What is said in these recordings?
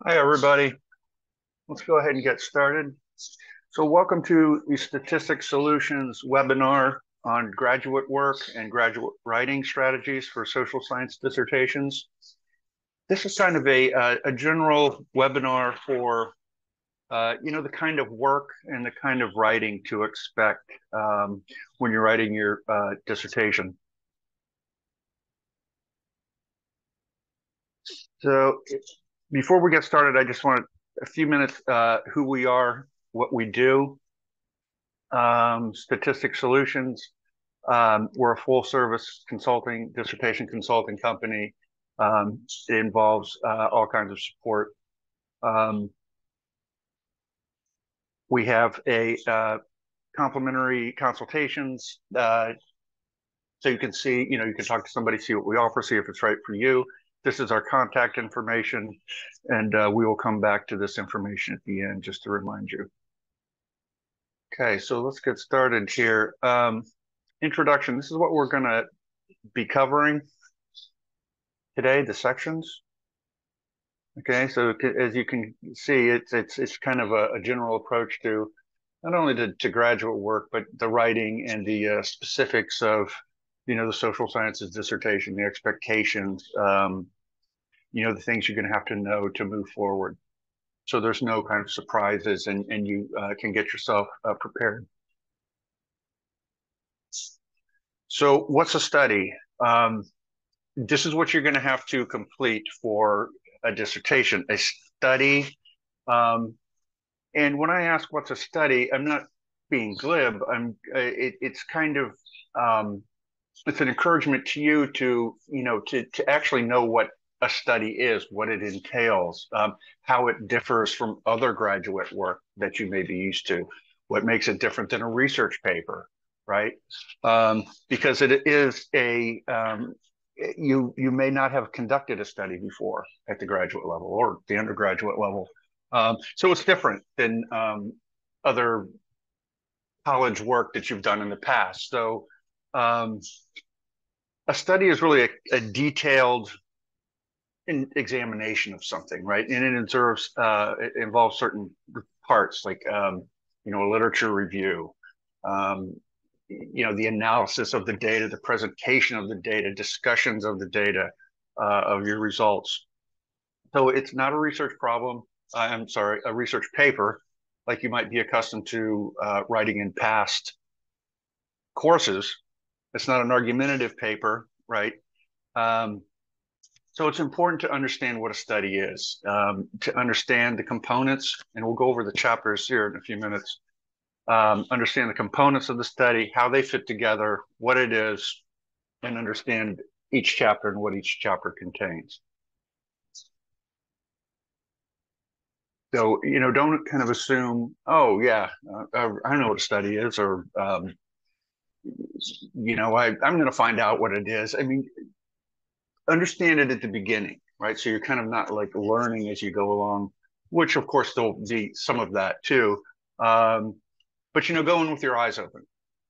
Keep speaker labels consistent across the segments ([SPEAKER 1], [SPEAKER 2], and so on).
[SPEAKER 1] Hi, everybody. Let's go ahead and get started. So welcome to the Statistics Solutions webinar on graduate work and graduate writing strategies for social science dissertations. This is kind of a general webinar for, the kind of work and the kind of writing to expect when you're writing your dissertation. So before we get started, I just want a few minutes who we are, what we do. Statistics Solutions. We're a full service consulting, dissertation consulting company. It involves all kinds of support. We have a complimentary consultations. So you can see, you can talk to somebody, see what we offer, see if it's right for you. This is our contact information, and we will come back to this information at the end just to remind you. Okay, so let's get started here. Introduction. This is what we're going to be covering today, the sections. Okay, so as you can see, it's kind of a general approach to not only to graduate work, but the writing and the specifics of, the social sciences dissertation, the expectations, the things you're going to have to know to move forward. So there's no kind of surprises, and you can get yourself prepared. So what's a study? This is what you're going to have to complete for a dissertation, a study. And when I ask what's a study, I'm not being glib. It's kind of it's an encouragement to you to to actually know what a study is, what it entails, how it differs from other graduate work that you may be used to, what makes it different than a research paper, right? Because it is you may not have conducted a study before at the graduate level or the undergraduate level. So it's different than other college work that you've done in the past. So um, a study is really a detailed examination of something, right? And it involves certain parts like a literature review, um, the analysis of the data, the presentation of the data, discussions of the data, of your results. So it's not a research problem. I'm sorry, a research paper like you might be accustomed to writing in past courses. It's not an argumentative paper, right? Um, so it's important to understand what a study is, to understand the components, and we'll go over the chapters here in a few minutes. Understand the components of the study, how they fit together, what it is, and understand each chapter and what each chapter contains. So, don't kind of assume, oh, yeah, I know what a study is, or, I'm going to find out what it is. I mean, understand it at the beginning, right? So you're kind of not like learning as you go along, which of course there'll be some of that too. But go in with your eyes open.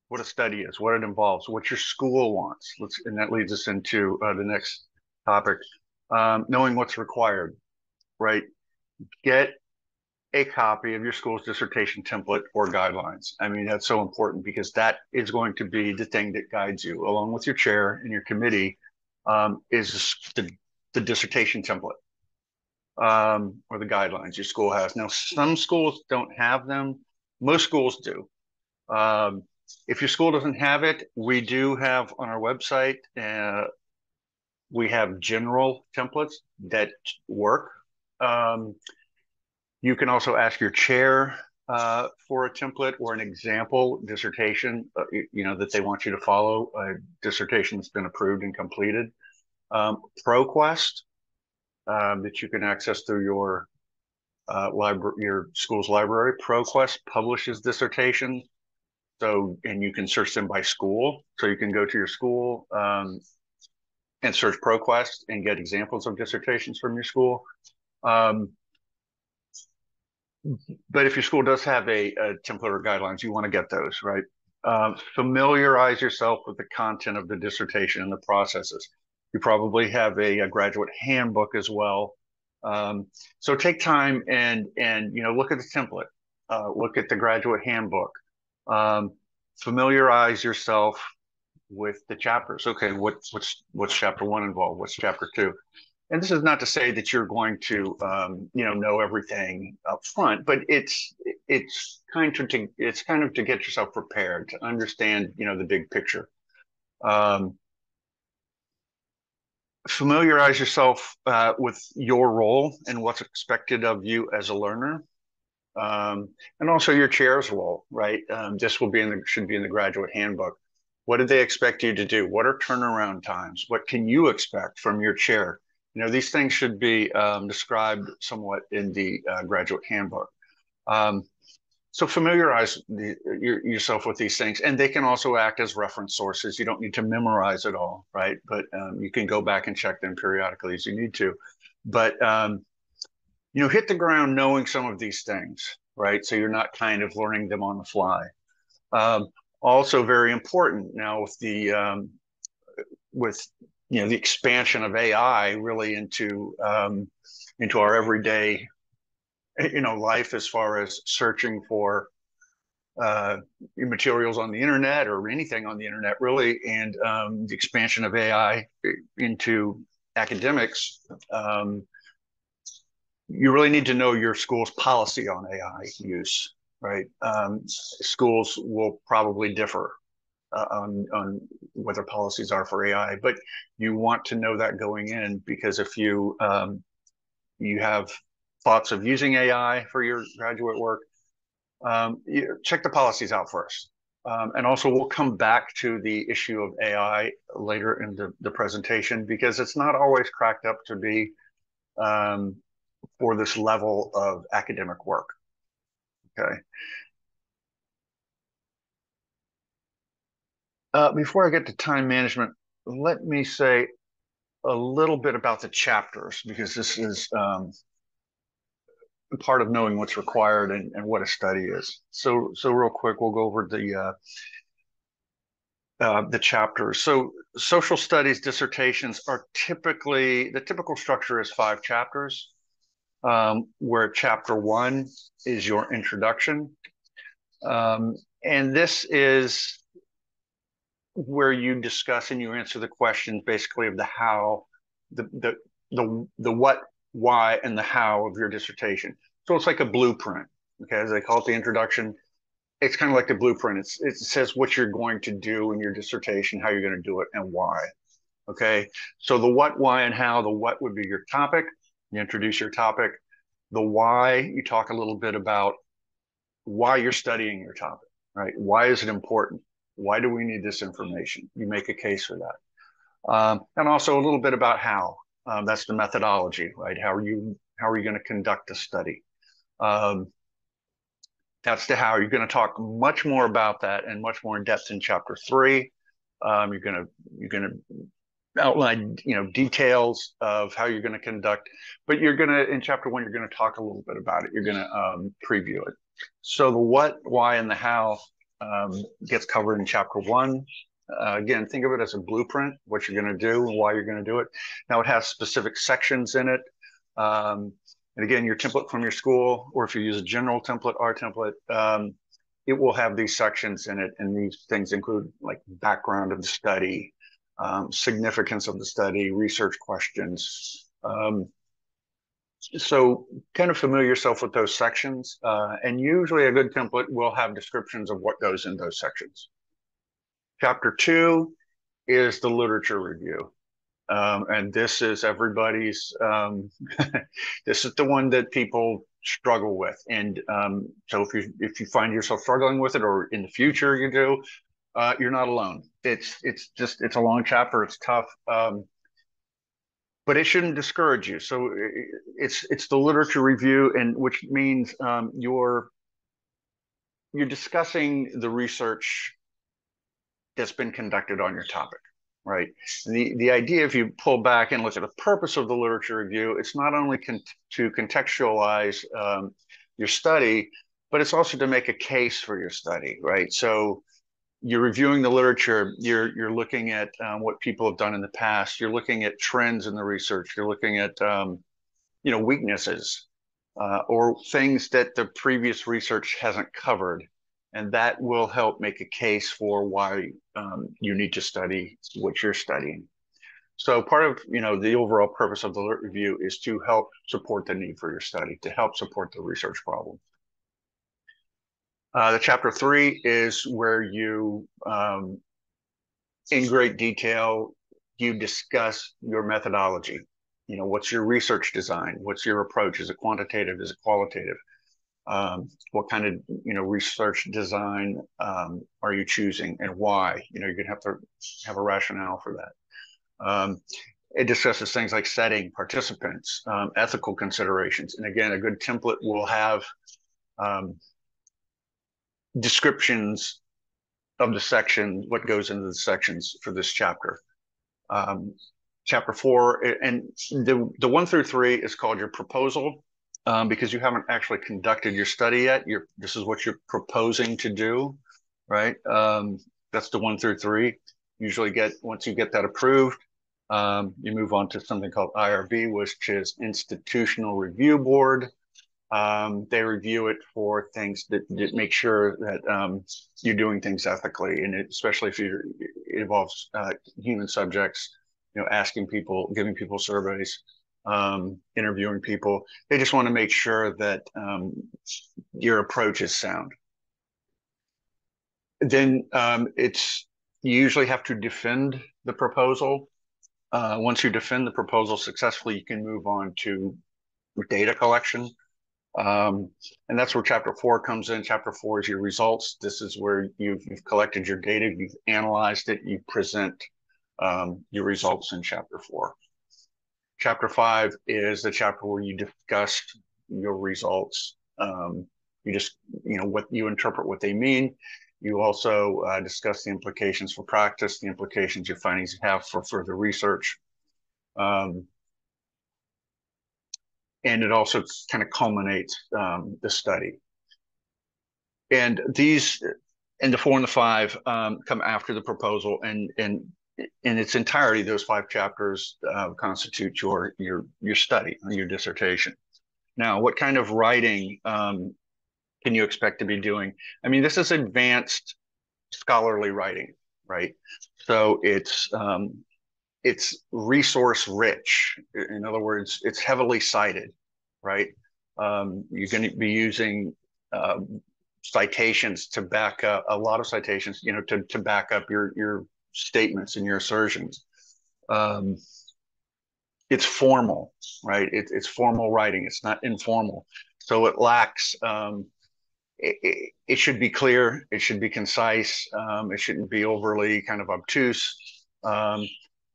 [SPEAKER 1] What a study is, what it involves, what your school wants. And that leads us into the next topic. Knowing what's required, right? Get a copy of your school's dissertation template or guidelines. I mean, that's so important because that is going to be the thing that guides you, along with your chair and your committee, is the dissertation template or the guidelines your school has. Now, some schools don't have them. Most schools do. Um, if your school doesn't have it, we do have on our website, we have general templates that work. You can also ask your chair for a template or an example dissertation, that they want you to follow, a dissertation that's been approved and completed. ProQuest that you can access through your your school's library. ProQuest publishes dissertations, and you can search them by school. So you can go to your school and search ProQuest and get examples of dissertations from your school. But if your school does have a template or guidelines, you want to get those, right? Familiarize yourself with the content of the dissertation and the processes. You probably have a graduate handbook as well. So take time and look at the template, look at the graduate handbook, um, familiarize yourself with the chapters. Okay, what's chapter one involved? What's chapter two? And this is not to say that you're going to know everything up front, but it's kind of to get yourself prepared to understand the big picture. Um, Familiarize yourself with your role and what's expected of you as a learner, and also your chair's role, right? This should be in the graduate handbook. What do they expect you to do? What are turnaround times? What can you expect from your chair? These things should be described somewhat in the graduate handbook. Um, so familiarize yourself with these things, and they can also act as reference sources. You don't need to memorize it all, right? But you can go back and check them periodically as you need to. But hit the ground knowing some of these things, right? So you're not kind of learning them on the fly. Um, Also very important now with the expansion of AI really into our everyday life as far as searching for materials on the internet or anything on the internet really, and the expansion of AI into academics. You really need to know your school's policy on AI use, right? Schools will probably differ on what their policies are for AI, but you want to know that going in, because if you have thoughts of using AI for your graduate work, you check the policies out first. And also, we'll come back to the issue of AI later in the presentation, because it's not always cracked up to be for this level of academic work. Okay. Before I get to time management, let me say a little bit about the chapters, because this is part of knowing what's required and what a study is. So real quick, we'll go over the chapters. So social studies dissertations are typically, the typical structure is 5 chapters, where chapter 1 is your introduction. And this is where you discuss and you answer the questions basically of the how, the what, why, and the how of your dissertation. So it's like a blueprint. Okay, as they call it, the introduction. It's kind of like the blueprint. It says what you're going to do in your dissertation, how you're going to do it, and why. Okay, so the what, why, and how. The what would be your topic. You introduce your topic. The why, you talk a little bit about why you're studying your topic, right? Why is it important? Why do we need this information? You make a case for that. And also a little bit about how. That's the methodology, right? How are you going to conduct a study? That's the how. You're going to talk much more about that and much more in depth in chapter 3. You're going to outline details of how you're going to conduct, but in chapter 1 you're going to talk a little bit about it. You're going to preview it. So the what, why, and the how gets covered in chapter 1. Again, think of it as a blueprint, what you're going to do and why you're going to do it. Now it has specific sections in it. And again, your template from your school, or if you use a general template, our template, it will have these sections in it. And these things include like background of the study, significance of the study, research questions. So kind of familiar yourself with those sections. And usually a good template will have descriptions of what goes in those sections. Chapter 2 is the literature review. And this is everybody's, this is the one that people struggle with. And so if you find yourself struggling with it, or in the future you do, you're not alone. It's a long chapter. It's tough, but it shouldn't discourage you. So it's the literature review, and which means you're discussing the research that's been conducted on your topic, right? The idea, if you pull back and look at the purpose of the literature review, it's not only to contextualize your study, but it's also to make a case for your study, right? So you're reviewing the literature, you're looking at what people have done in the past, you're looking at trends in the research, you're looking at weaknesses or things that the previous research hasn't covered. And that will help make a case for why you need to study what you're studying. So part of, the overall purpose of the review is to help support the need for your study, to help support the research problem. The chapter 3 is where you, in great detail, you discuss your methodology. What's your research design? What's your approach? Is it quantitative? Is it qualitative? What kind of, research design are you choosing and why? You're going to have to have a rationale for that. It discusses things like setting, participants, ethical considerations. And again, a good template will have descriptions of the section, what goes into the sections for this chapter. Chapter 4, and the 1 through 3 is called your proposal because you haven't actually conducted your study yet. This is what you're proposing to do, right? That's the 1 through 3. Usually once you get that approved, you move on to something called IRB, which is Institutional Review Board. They review it for things that make sure that you're doing things ethically, and especially if it involves human subjects, asking people, giving people surveys, interviewing people. They just want to make sure that your approach is sound. Then you usually have to defend the proposal. Once you defend the proposal successfully, you can move on to data collection. And that's where chapter 4 comes in. Chapter 4 is your results. This is where you've collected your data, you've analyzed it, you present your results in chapter 4. Chapter 5 is the chapter where you discuss your results. You just, what you interpret what they mean. You also discuss the implications for practice, the implications your findings have for further research. And it also kind of culminates the study. And the 4 and the 5 come after the proposal, and in its entirety, those 5 chapters constitute your study, your dissertation. Now, what kind of writing can you expect to be doing? I mean, this is advanced scholarly writing, right? So it's resource rich. In other words, it's heavily cited, right? You're going to be using citations to back up, a lot of citations, to back up your statements and your assertions. It's formal, right? It's formal writing. It's not informal. So it lacks, it should be clear. It should be concise. It shouldn't be overly kind of obtuse.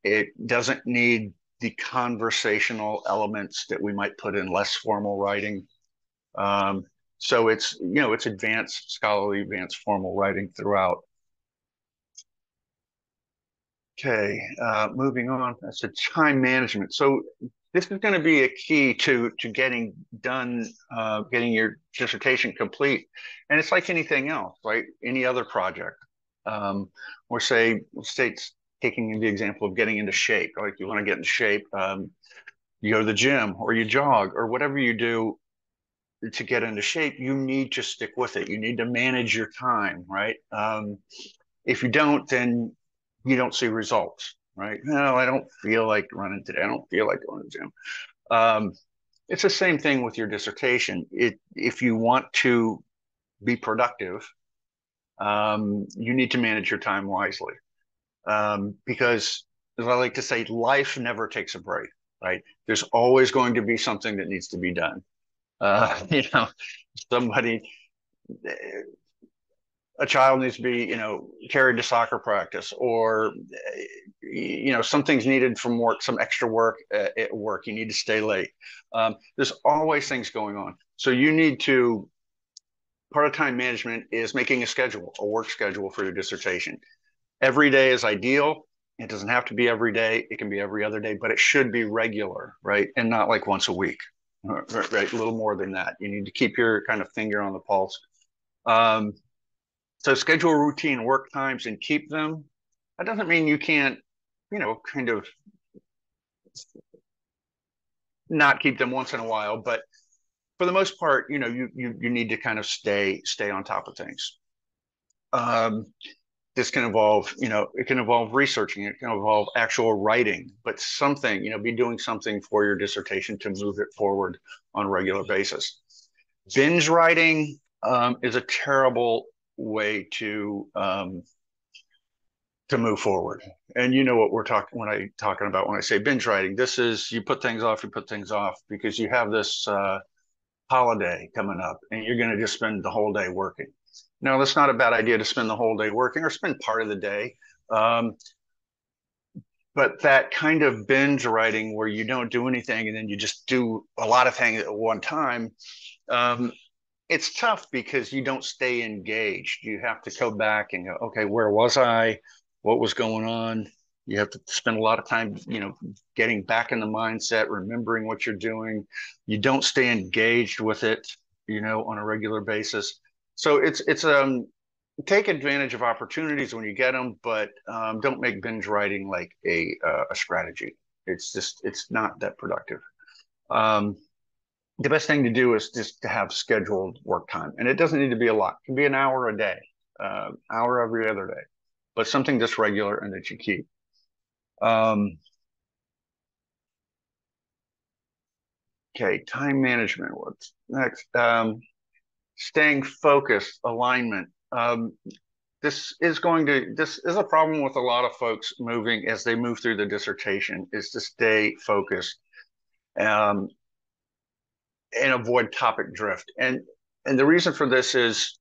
[SPEAKER 1] It doesn't need the conversational elements that we might put in less formal writing. So it's advanced scholarly, advanced formal writing throughout. Okay, moving on. That's the time management. So this is going to be a key to getting done, getting your dissertation complete. And it's like anything else, right? Any other project. Or say taking the example of getting into shape. Like you want to get in shape, you go to the gym or you jog or whatever you do to get into shape, you need to stick with it. You need to manage your time, right? If you don't, then you don't see results, right? No, I don't feel like running today. I don't feel like going to the gym. It's the same thing with your dissertation. If you want to be productive, you need to manage your time wisely. Because, as I like to say, life never takes a break, right? There's always going to be something that needs to be done. A child needs to be, carried to soccer practice, or, some things needed from work, some extra work at work. You need to stay late. There's always things going on. So you need to, part of time management is making a work schedule for your dissertation. Every day is ideal. It doesn't have to be every day. It can be every other day, but it should be regular, right? And not like once a week, right? A little more than that. You need to keep your kind of finger on the pulse. So schedule routine work times and keep them. That doesn't mean you can't, kind of not keep them once in a while, but for the most part, you need to kind of stay on top of things. Um, this can involve, it can involve researching, it can involve actual writing, but something, be doing something for your dissertation to move it forward on a regular basis. Binge writing is a terrible way to move forward. And you know what we're talking about when I say binge writing. This is you put things off because you have this holiday coming up and you're going to just spend the whole day working. No, that's not a bad idea to spend the whole day working or spend part of the day. But that kind of binge writing where you don't do anything and then you just do a lot of things at one time, it's tough because you don't stay engaged. You have to go back and go, okay, where was I? What was going on? You have to spend a lot of time, getting back in the mindset, remembering what you're doing. You don't stay engaged with it, on a regular basis. So it's take advantage of opportunities when you get them, but don't make binge writing like a strategy. It's not that productive. The best thing to do is just to have scheduled work time, and it doesn't need to be a lot. It can be an hour a day, hour every other day, but something that's regular and that you keep. Okay, time management. What's next? Staying focused, alignment. This is a problem with a lot of folks moving as they move through the dissertation, is to stay focused and avoid topic drift. And the reason for this is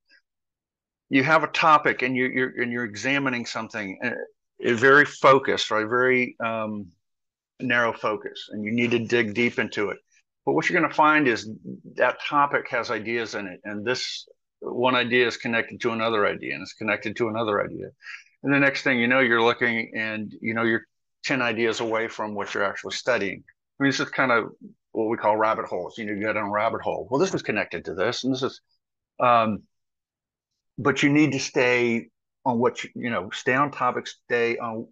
[SPEAKER 1] you have a topic and you're examining something very focused, right? Very narrow focus, and you need to dig deep into it. But what you're going to find is that topic has ideas in it, and this one idea is connected to another idea, and it's connected to another idea. And the next thing you know, you're looking and you're 10 ideas away from what you're actually studying. I mean, this is kind of what we call rabbit holes. You get on a rabbit hole. Well, this is connected to this, and this is, but you need to stay on what stay on topic, stay on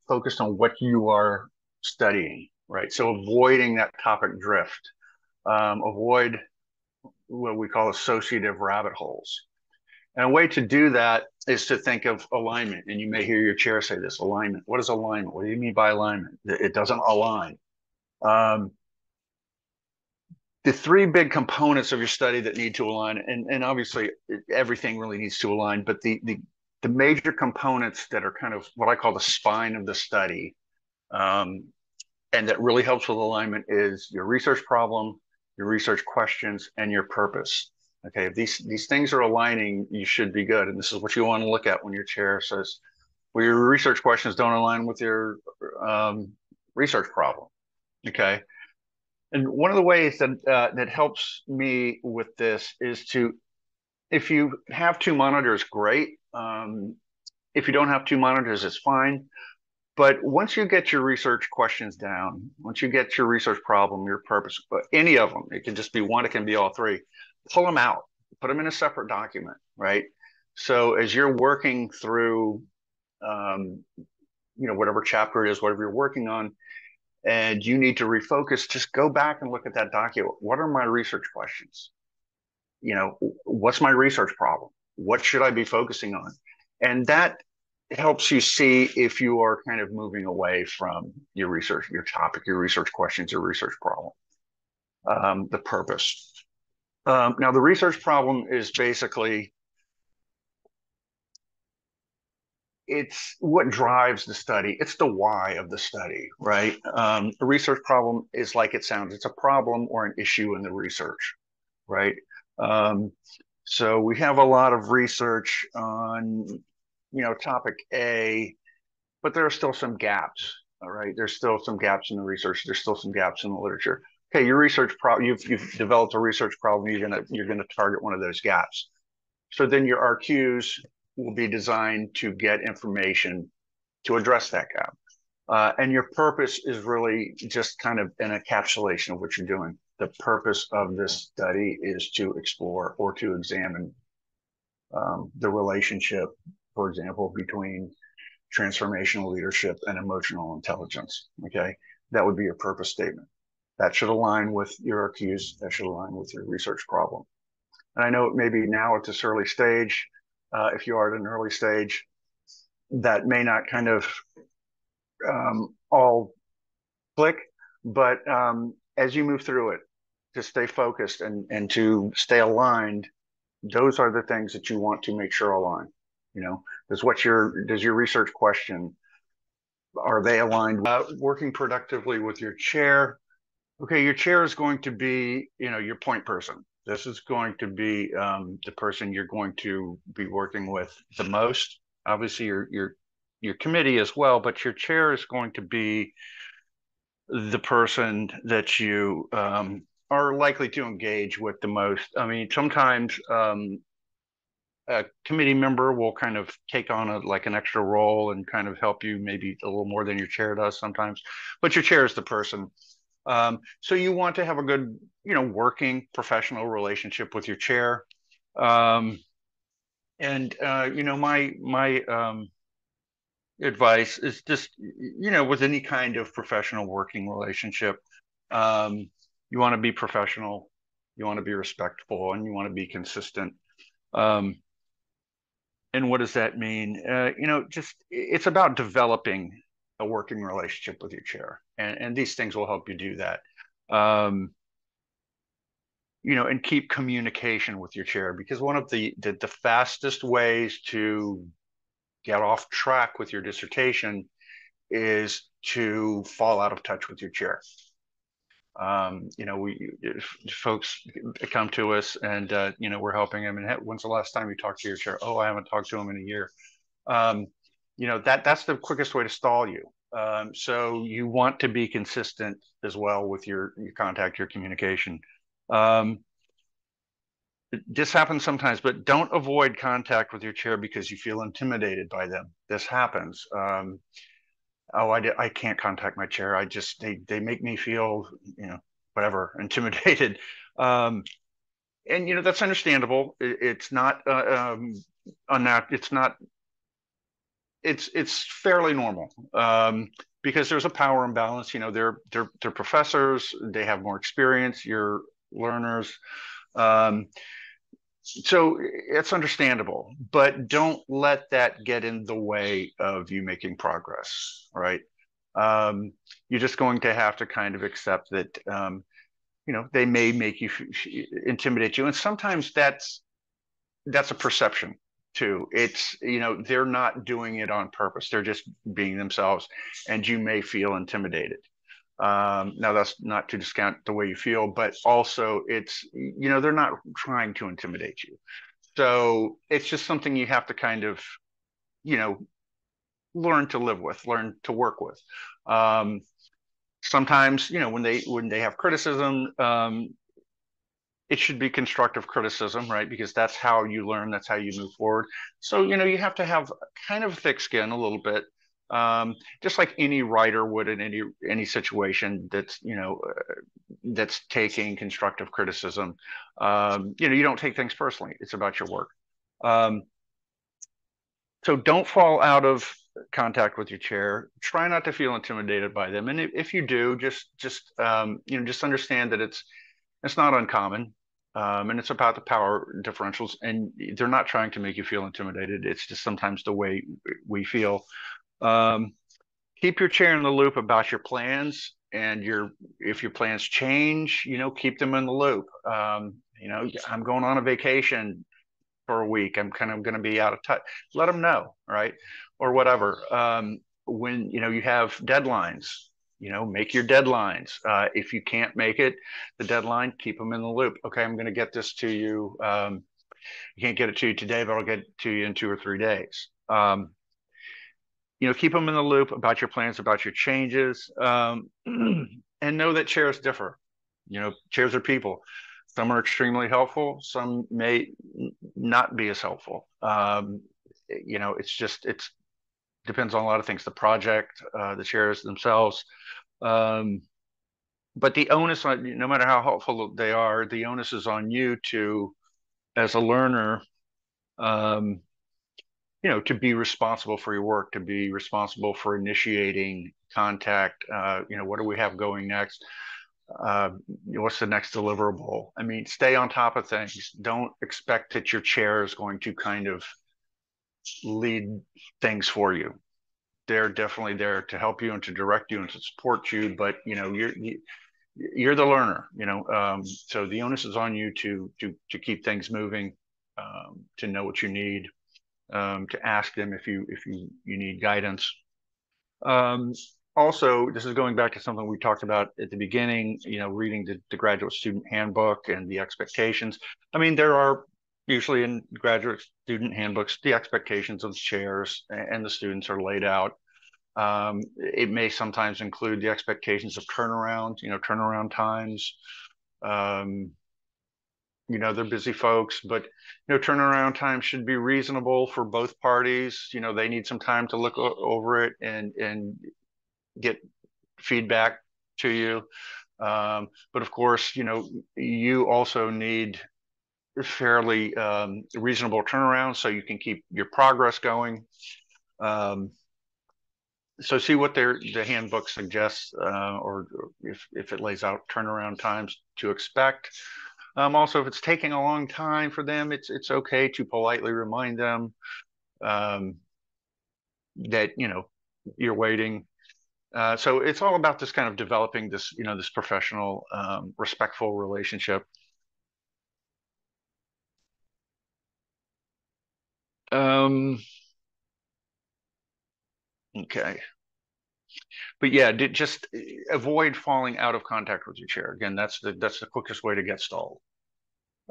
[SPEAKER 1] focused on what you are studying, right? So avoiding that topic drift, avoid what we call associative rabbit holes. And a way to do that is to think of alignment. And you may hear your chair say this: alignment. What is alignment? What do you mean by alignment? It doesn't align. The three big components of your study that need to align, and obviously everything really needs to align, but the major components that are kind of what I call the spine of the study, and that really helps with alignment, is your research problem, your research questions, and your purpose. Okay, if these things are aligning, you should be good. And this is what you want to look at when your chair says, well, your research questions don't align with your research problem. Okay. And one of the ways that helps me with this is if you have two monitors, great. If you don't have two monitors, it's fine. But once you get your research questions down, once you get your research problem, your purpose, any of them, it can just be one, it can be all three, pull them out, put them in a separate document, right? So as you're working through, whatever chapter it is, whatever you're working on, and you need to refocus, just go back and look at that document. What are my research questions? What's my research problem? What should I be focusing on? And that helps you see if you are kind of moving away from your research, your topic, your research questions, your research problem, the purpose. Now, the research problem is basically, it's what drives the study. It's the why of the study, right? A research problem is like it sounds. It's a problem or an issue in the research, right? So we have a lot of research on, topic A, but there are still some gaps, all right? There's still some gaps in the research. There's still some gaps in the literature. Okay, your research problem, you've developed a research problem. You're gonna target one of those gaps. So then your RQs will be designed to get information to address that gap. And your purpose is really just kind of an encapsulation of what you're doing. The purpose of this study is to explore or to examine the relationship, for example, between transformational leadership and emotional intelligence. Okay, that would be your purpose statement. That should align with your RQs. That should align with your research problem. And I know maybe now at this early stage, if you are at an early stage, that may not kind of all click, but as you move through it, to stay focused and to stay aligned, those are the things that you want to make sure align. You know, does your research question, are they aligned? Working productively with your chair. Okay, your chair is going to be, your point person. This is going to be the person you're going to be working with the most. Obviously, your committee as well, but your chair is going to be the person that you are likely to engage with the most. I mean, sometimes a committee member will kind of take on like an extra role and kind of help you maybe a little more than your chair does sometimes, but your chair is the person. So you want to have a good, working professional relationship with your chair. And my advice is just, with any kind of professional working relationship, you want to be professional, you want to be respectful, and you want to be consistent. Um, and what does that mean? Just it's about developing a working relationship with your chair, and these things will help you do that. Um, and keep communication with your chair, because one of the fastest ways to get off track with your dissertation is to fall out of touch with your chair. Folks come to us and, we're helping them. And when's the last time you talked to your chair? Oh, I haven't talked to him in a year. That's the quickest way to stall you. So you want to be consistent as well with your contact, your communication. This happens sometimes, but don't avoid contact with your chair because you feel intimidated by them. This happens. I can't contact my chair. They make me feel, whatever, intimidated. And that's understandable. It's not it's not it's fairly normal. Because there's a power imbalance. They're professors, they have more experience, you're learners. So it's understandable, but don't let that get in the way of you making progress, right? You're just going to have to kind of accept that, they may make you intimidate you. And sometimes that's a perception too. It's, they're not doing it on purpose. They're just being themselves, and you may feel intimidated. Now that's not to discount the way you feel, but also it's, they're not trying to intimidate you. So it's just something you have to kind of, learn to live with, learn to work with. Sometimes, when they have criticism, it should be constructive criticism, right? Because that's how you learn, that's how you move forward. So, you have to have kind of thick skin a little bit, just like any writer would in any situation that's, that's taking constructive criticism. You don't take things personally. It's about your work. So don't fall out of contact with your chair. Try not to feel intimidated by them. And if you do, just understand that it's not uncommon. And it's about the power differentials, and they're not trying to make you feel intimidated. It's just sometimes the way we feel. Keep your chair in the loop about your plans, and if your plans change, keep them in the loop. I'm going on a vacation for a week. I'm kind of going to be out of touch. Let them know, right? Or whatever. When you have deadlines, make your deadlines. If you can't make it, the deadline, keep them in the loop. Okay, I'm going to get this to you. I can't get it to you today, but I'll get it to you in 2 or 3 days. Keep them in the loop about your plans, about your changes, and know that chairs differ. Chairs are people. Some are extremely helpful. Some may not be as helpful. It's depends on a lot of things, the project, the chairs themselves. But the onus on, no matter how helpful they are, the onus is on you to, as a learner, to be responsible for your work, to be responsible for initiating contact. What do we have going next? what's the next deliverable? I mean, stay on top of things. Don't expect that your chair is going to kind of lead things for you. They're definitely there to help you and to direct you and to support you, but you're the learner, so the onus is on you to keep things moving, to know what you need, to ask them if you need guidance. Um, Also, this is going back to something we talked about at the beginning, reading the graduate student handbook and the expectations. I mean, there are usually in graduate student handbooks, the expectations of the chairs and the students are laid out. It may sometimes include the expectations of turnaround times. Um, they're busy folks, but turnaround time should be reasonable for both parties. They need some time to look over it and get feedback to you. But of course, you also need fairly reasonable turnaround so you can keep your progress going. So see what the handbook suggests, or if it lays out turnaround times to expect. Also, if it's taking a long time for them, it's okay to politely remind them that you're waiting. So it's all about this kind of developing this professional, respectful relationship. Um, okay. But yeah, just avoid falling out of contact with your chair. Again, that's the quickest way to get stalled.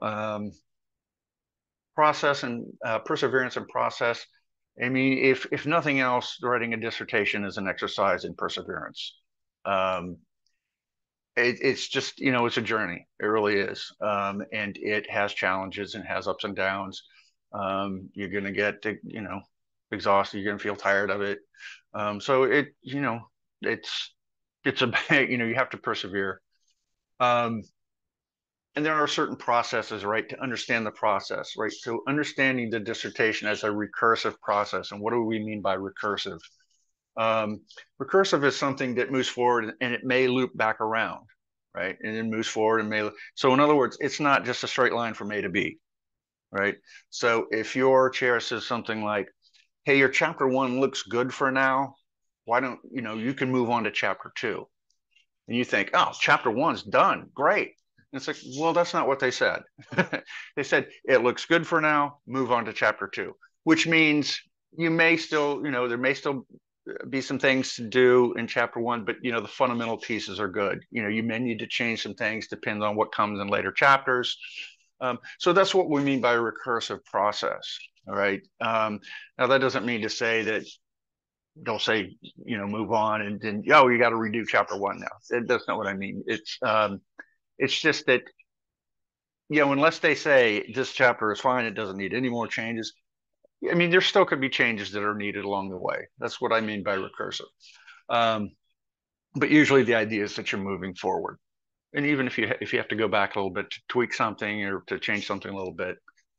[SPEAKER 1] Um, Process and perseverance and process. I mean, if nothing else, writing a dissertation is an exercise in perseverance. Um, it's just it's a journey. It really is, and it has challenges and has ups and downs. You're gonna get exhausted. You're gonna feel tired of it. So it's it's a you have to persevere. Um, and there are certain processes, right, to understand the process, right? So understanding the dissertation as a recursive process. And what do we mean by recursive? Um, Recursive is something that moves forward and it may loop back around, right? And it moves forward and may. So in other words, it's not just a straight line from A to B, right? So if your chair says something like, "Hey, your chapter one looks good for now. Why don't you can move on to chapter two?" And you think, "Oh, chapter one's done. Great." And it's like, well, that's not what they said. They said, "It looks good for now. Move on to chapter two," which means you may still, there may still be some things to do in chapter one, but the fundamental pieces are good. You may need to change some things depending on what comes in later chapters. So that's what we mean by a recursive process. All right. Now that doesn't mean to say that they'll say, move on and then, oh, you got to redo chapter one now. That's not what I mean. It's just that, unless they say this chapter is fine, it doesn't need any more changes. I mean, there still could be changes that are needed along the way. That's what I mean by recursive. Um, but usually the idea is that you're moving forward. And even if you have to go back a little bit to tweak something or to change something a little bit,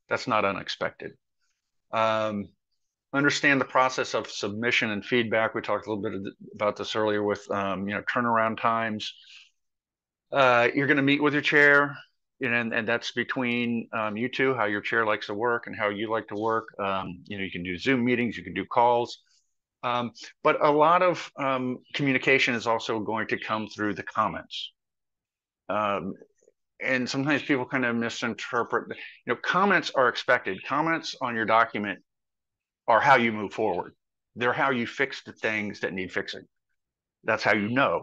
[SPEAKER 1] that's not unexpected. Um, Understand the process of submission and feedback. We talked a little bit about this earlier with turnaround times. You're going to meet with your chair, and that's between you two, how your chair likes to work and how you like to work. You can do Zoom meetings, you can do calls. Um, but a lot of communication is also going to come through the comments. And sometimes people kind of misinterpret. Comments are expected. Comments on your document are how you move forward. They're how you fix the things that need fixing. That's how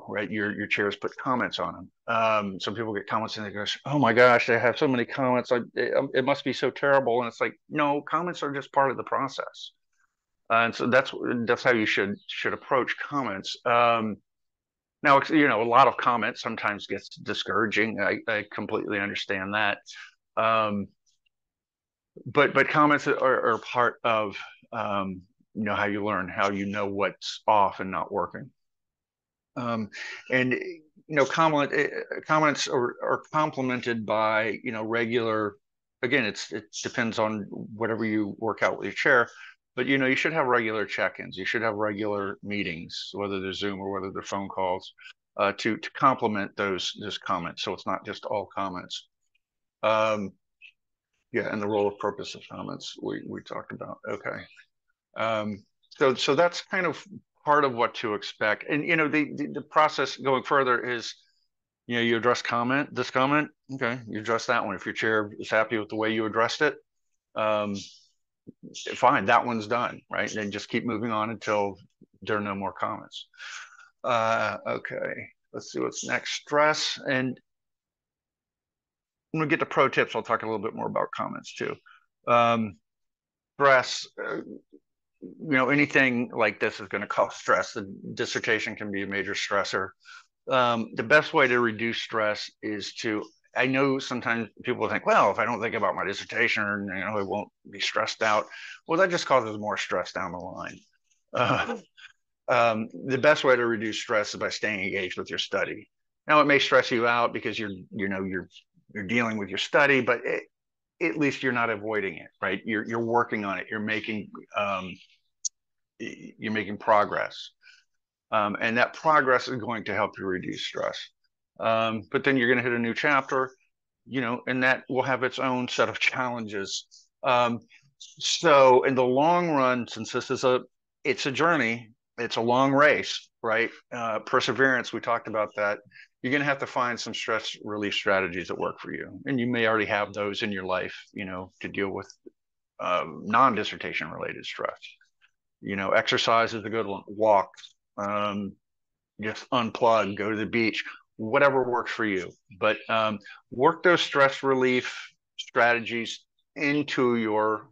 [SPEAKER 1] right? Your chairs put comments on them. Some people get comments and they go, "Oh my gosh, they have so many comments. It must be so terrible." And it's like, no, comments are just part of the process. And so that's how you should approach comments. Now, a lot of comments sometimes gets discouraging. I completely understand that. Um, but comments are part of how you learn, how you know what's off and not working. And comments are complemented by regular. Again, it depends on whatever you work out with your chair, but you should have regular check-ins. You should have regular meetings, whether they're Zoom or whether they're phone calls. to complement those comments. So it's not just all comments. Yeah, and the role of purpose of comments we talked about. Okay. So that's kind of part of what to expect. And the process going further is, you address this comment, okay, you address that one. If your chair is happy with the way you addressed it, fine, that one's done, right? And just keep moving on until there are no more comments. Okay, let's see what's next. Stress. And when we get to pro tips, I'll talk a little bit more about comments too. Stress, anything like this is going to cause stress. The dissertation can be a major stressor. The best way to reduce stress is I know sometimes people think, well, if I don't think about my dissertation, I won't be stressed out. Well, that just causes more stress down the line. The best way to reduce stress is by staying engaged with your study. Now, it may stress you out because you're dealing with your study, but at least you're not avoiding it, right? You're working on it. You're making progress. And that progress is going to help you reduce stress. But then you're going to hit a new chapter, and that will have its own set of challenges. So in the long run, since it's a journey, it's a long race, right? Perseverance, we talked about that. You're going to have to find some stress relief strategies that work for you. And you may already have those in your life, to deal with non-dissertation related stress. Exercise is a good one. Walks, just unplug, go to the beach, whatever works for you. But work those stress relief strategies into your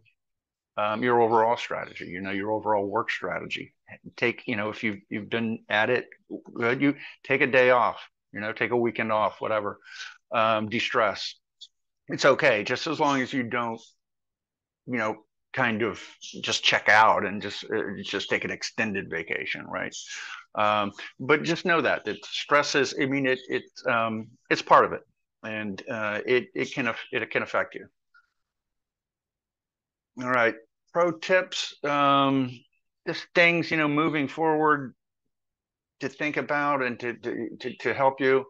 [SPEAKER 1] overall strategy. Your overall work strategy. Take, if you've been at it good, you take a day off. Take a weekend off, whatever. De-stress. It's okay, just as long as you don't, kind of just check out and just take an extended vacation, right? But just know that stress is, it's part of it, and it can affect you. All right, pro tips, just things, moving forward to think about and to help you.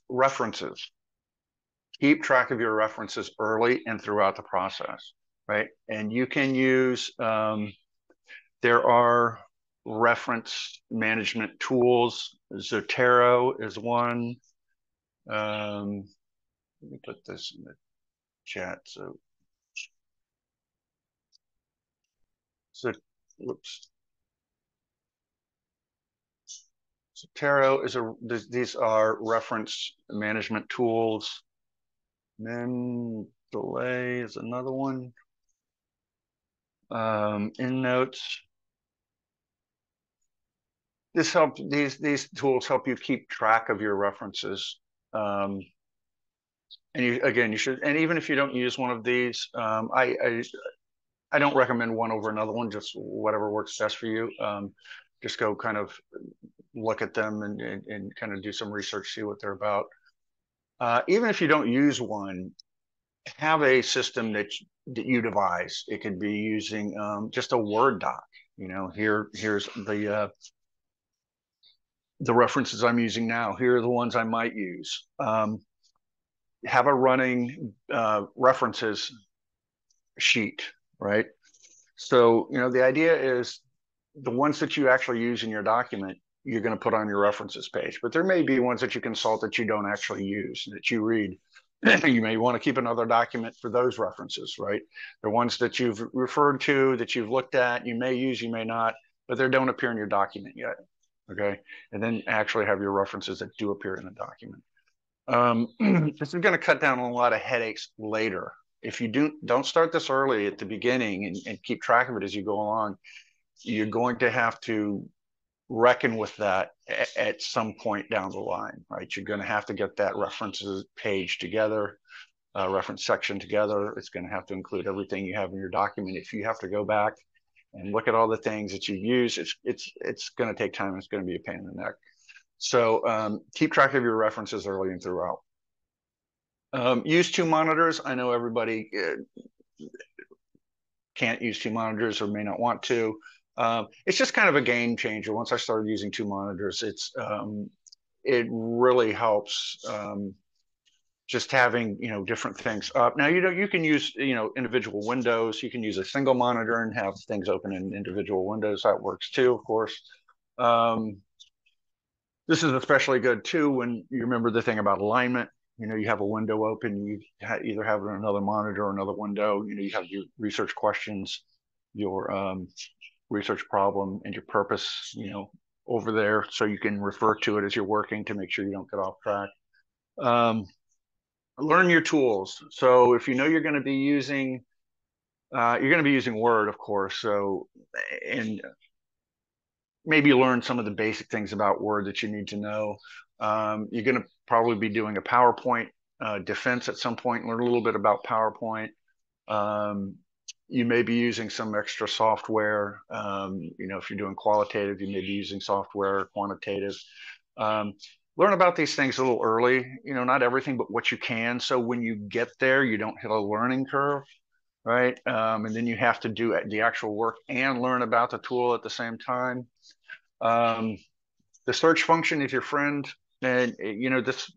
[SPEAKER 1] References. Keep track of your references early and throughout the process. Right. And you can use, there are reference management tools. Zotero is one. Let me put this in the chat. Whoops. Zotero these are reference management tools. Mendeley is another one. EndNotes. These tools help you keep track of your references. And you should, and even if you don't use one of these, I don't recommend one over another one, just whatever works best for you. Just go kind of look at them and kind of do some research, see what they're about. Even if you don't use one, have a system that you devise. It could be using just a Word doc. Here's the references I'm using now. Here are the ones I might use. Have a running references sheet, right? So, the idea is the ones that you actually use in your document, you're going to put on your references page. But there may be ones that you consult that you don't actually use, that you read. You may want to keep another document for those references, right? The ones that you've referred to, that you've looked at, you may use, you may not, but they don't appear in your document yet. Okay. And then actually have your references that do appear in the document. This is going to cut down on a lot of headaches later. If you don't start this early at the beginning and keep track of it as you go along, you're going to have to reckon with that at some point down the line, right? You're going to have to get that references page together, reference section together. It's going to have to include everything you have in your document. If you have to go back and look at all the things that you've used, it's going to take time. It's going to be a pain in the neck. So keep track of your references early and throughout. Use two monitors. I know everybody can't use two monitors or may not want to. It's just kind of a game changer. Once I started using two monitors, it really helps just having, different things up. Now, you can use, individual windows. You can use a single monitor and have things open in individual windows. That works too, of course. This is especially good too when you remember the thing about alignment. You have a window open, you either have another monitor or another window. You have your research questions, your research problem, and your purpose, over there, so you can refer to it as you're working to make sure you don't get off track. Learn your tools. So if you're going to be using, Word, of course. So, and maybe learn some of the basic things about Word that you need to know. You're going to probably be doing a PowerPoint defense at some point. Learn a little bit about PowerPoint. You may be using some extra software. If you're doing qualitative, you may be using software, quantitative. Learn about these things a little early, not everything, but what you can. So when you get there, you don't hit a learning curve, right? And then you have to do the actual work and learn about the tool at the same time. The search function is your friend. And, this,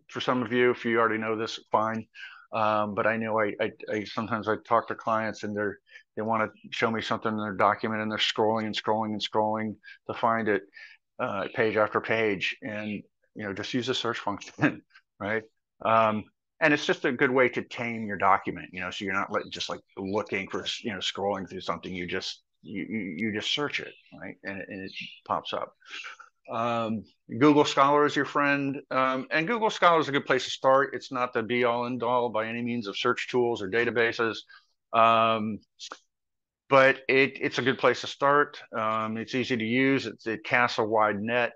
[SPEAKER 1] for some of you, if you already know this, fine. But I know I sometimes I talk to clients and they want to show me something in their document and they're scrolling and scrolling and scrolling to find it, page after page. And, just use the search function, right? And it's just a good way to tame your document, so you're not just like looking for, scrolling through something. You just search it, right? And it pops up. Google Scholar is your friend. And Google Scholar is a good place to start. It's not the be all end all by any means of search tools or databases. But it's a good place to start. It's easy to use. It casts a wide net.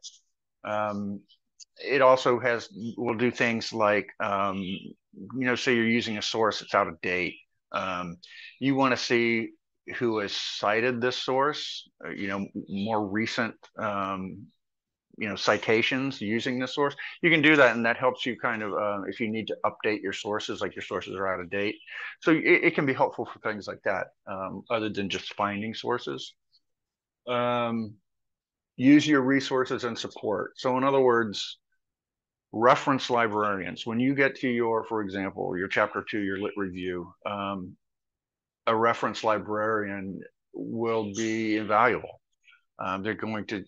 [SPEAKER 1] It also will do things like, say you're using a source that's out of date. You want to see who has cited this source, more recent, citations using this source. You can do that, and that helps you kind of, if you need to update your sources, like your sources are out of date. So it can be helpful for things like that, other than just finding sources. Use your resources and support. So in other words, reference librarians. When you get to for example, your chapter 2, your lit review, a reference librarian will be invaluable. They're going to,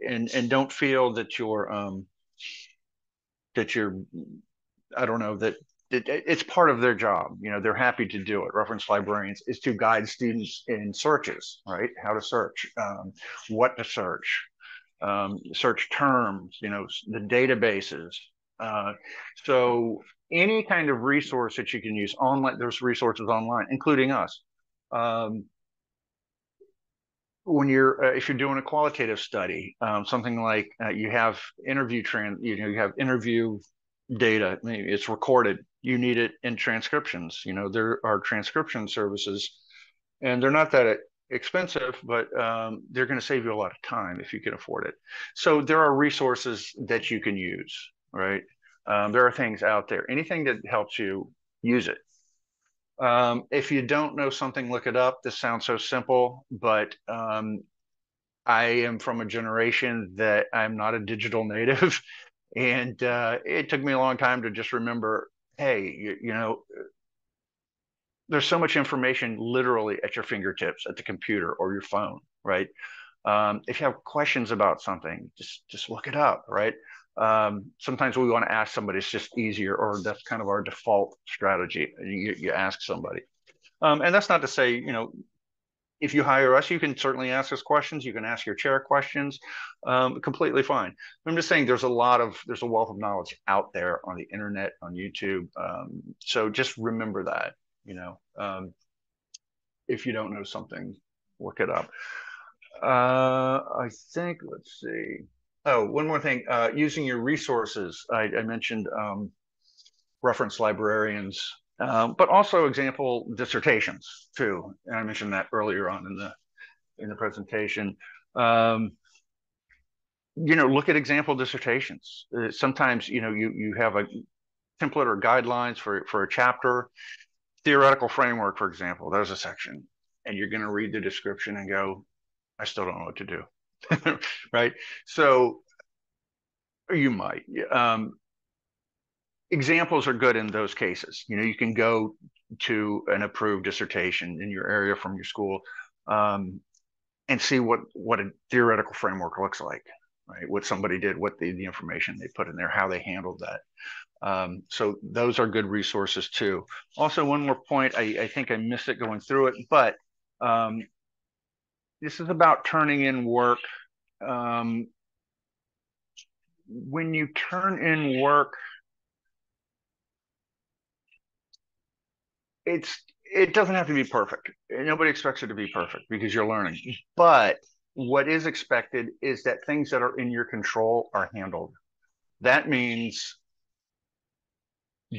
[SPEAKER 1] and don't feel that you're, I don't know, that it's part of their job. They're happy to do it. Reference librarians is to guide students in searches, right? How to search, what to search, search terms, the databases. So any kind of resource that you can use online, there's resources online, including us. When if you're doing a qualitative study, something like you have you have interview data, maybe it's recorded, you need it in transcriptions. There are transcription services, and they're not that expensive, but they're going to save you a lot of time if you can afford it. So there are resources that you can use, right? There are things out there. Anything that helps you, use it. If you don't know something, look it up. This sounds so simple, but I am from a generation that I'm not a digital native. And it took me a long time to just remember, hey, there's so much information literally at your fingertips, at the computer or your phone, right? If you have questions about something, just look it up, right? Sometimes we want to ask somebody, it's just easier, or that's kind of our default strategy. You ask somebody. And that's not to say, if you hire us, you can certainly ask us questions. You can ask your chair questions, completely fine. I'm just saying there's a wealth of knowledge out there on the internet, on YouTube. So just remember that, if you don't know something, look it up. I think, let's see. Oh, one more thing, using your resources. I mentioned reference librarians, but also example dissertations too. And I mentioned that earlier on in the presentation. Look at example dissertations. Sometimes, you have a template or guidelines for a chapter. Theoretical framework, for example, there's a section, and you're going to read the description and go, I still don't know what to do. Right? So You might. Examples are good in those cases. You can go to an approved dissertation in your area from your school, and see what a theoretical framework looks like, right? What somebody did, what the information they put in there, how they handled that. So those are good resources too. Also, one more point, I think I missed it going through it, but this is about turning in work. Um, when you turn in work, it doesn't have to be perfect. Nobody expects it to be perfect because you're learning. But what is expected is that things that are in your control are handled. That means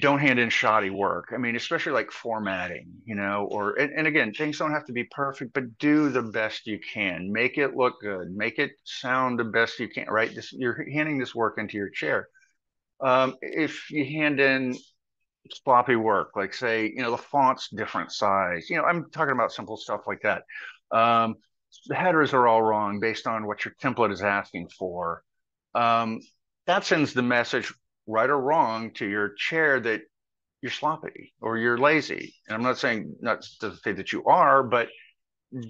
[SPEAKER 1] don't hand in shoddy work. I mean, especially like formatting, and again, things don't have to be perfect, but do the best you can. Make it look good. Make it sound the best you can, right? You're handing this work into your chair. If you hand in sloppy work, like say, the font's different size, I'm talking about simple stuff like that. Um, the headers are all wrong based on what your template is asking for. Um, that sends the message, right or wrong, to your chair that you're sloppy or you're lazy. And I'm not saying not to say that you are, but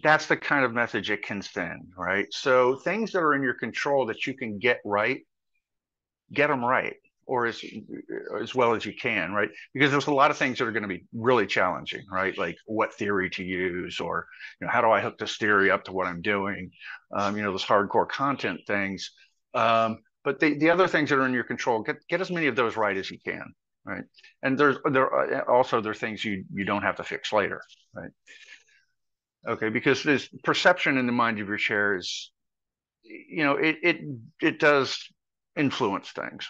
[SPEAKER 1] that's the kind of message it can send, right? So things that are in your control that you can get them right, or as well as you can, right? Because there's a lot of things that are going to be really challenging, right? Like what theory to use, or how do I hook this theory up to what I'm doing? Those hardcore content things. But the other things that are in your control, get as many of those right as you can, right? And there are things you don't have to fix later, right? Okay, because this perception in the mind of your chair is, it does influence things.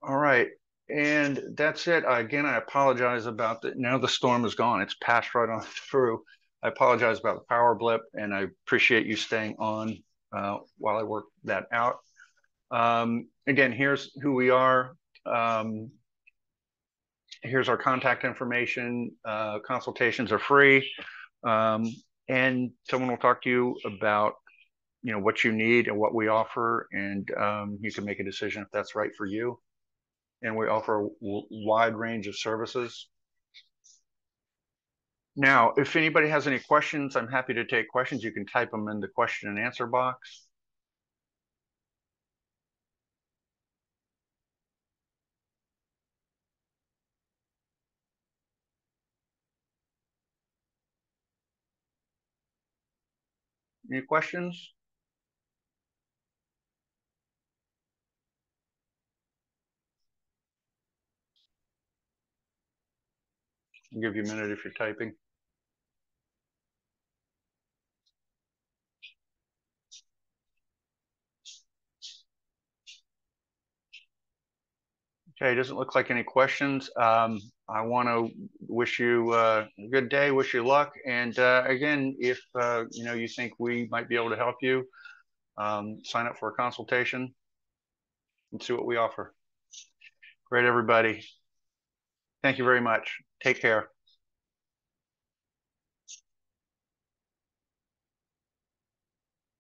[SPEAKER 1] All right. And that's it. Again, I apologize about that. Now the storm is gone. It's passed right on through. I apologize about the power blip, and I appreciate you staying on while I work that out. Again, here's who we are. Um, Here's our contact information. Consultations are free. Um, and someone will talk to you about what you need and what we offer, and you can make a decision if that's right for you. And we offer a wide range of services. Now, if anybody has any questions, I'm happy to take questions. You can type them in the question and answer box. Any questions? I'll give you a minute if you're typing. Okay, it doesn't look like any questions. I want to wish you a good day, wish you luck. And again, if you think we might be able to help you, sign up for a consultation and see what we offer. Great, everybody. Thank you very much. Take care.